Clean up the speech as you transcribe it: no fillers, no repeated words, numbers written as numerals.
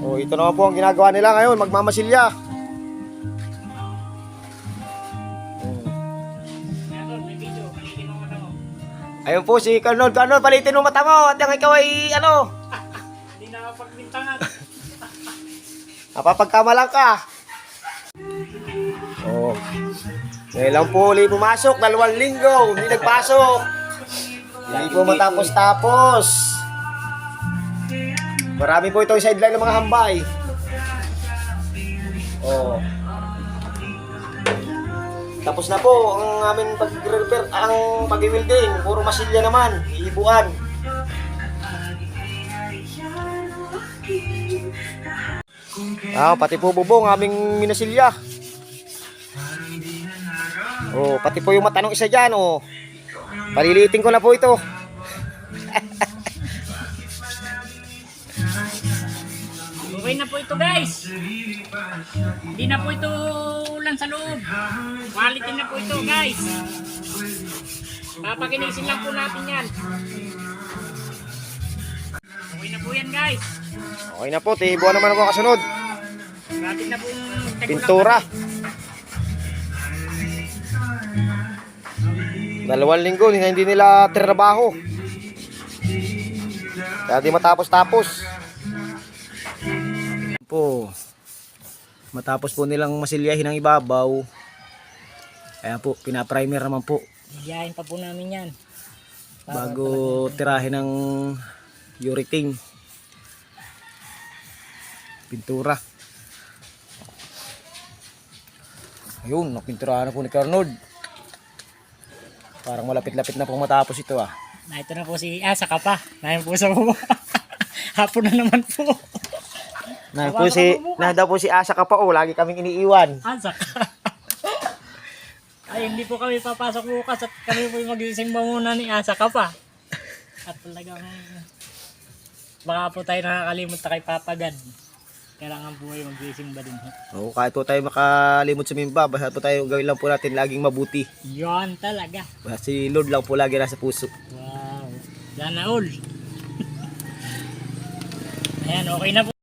O, ito naman po ang ginagawa nila ngayon, magmamasilya. Ayun po si Colonel. Colonel, palitin mo mata mo at yung ikaw ay ano? Hindi nakapagmintangan. Napapagkamalang ka. Oh. Ngayon lang po ulit pumasok, 2 linggo, hindi nagpasok. Hindi po matapos-tapos. Marami po itong sideline ng mga hambay. Oh. Tapos na po ang aming pag-repair, ang pag-welding. Puro masilya naman, iibuan. Pati po bubong aming minasilya. Oh, pati po yung mata ng isa dyan, oh. Palilitin ko na po ito. Okay na po ito guys. Hindi na po ito lang sa loob. Quality na po ito guys. Papakinisin lang po natin yan. Okay na po yan guys. Okay na po, tibuan naman ako kasunod. Natin na po Pintura. 2 linggo, hindi nila trabaho. Kaya di matapos-tapos. Po, matapos po nilang masilyahin ang ibabaw. Kaya po, pinaprimer naman po. Hiyahin pa po namin yan. Bago tirahin ng urethane. Pintura. Ayun, napinturahan na po ni Carnod. Parang malapit-lapit na po matapos ito ah. Na ito na po si Asa ka pa. Nahin po sa baba. Hapon na naman po. Daw po si Asa ka pa oh, lagi kaming iniiwan. Asa ka. Ay, hindi po kami papasok bukas at kami po mag-isimba muna ni Asa ka pa. At talagang baka po tayo nakakalimot na kay Papa God. Kailangan po kayo mag-isimba din. Oo, kahit po tayo makalimot sa mimba, basta po tayo gawin lang po natin laging mabuti. Yan talaga. Basta si Lord lang po lagi nasa puso. Wow. Sana all. Ayan, okay na po.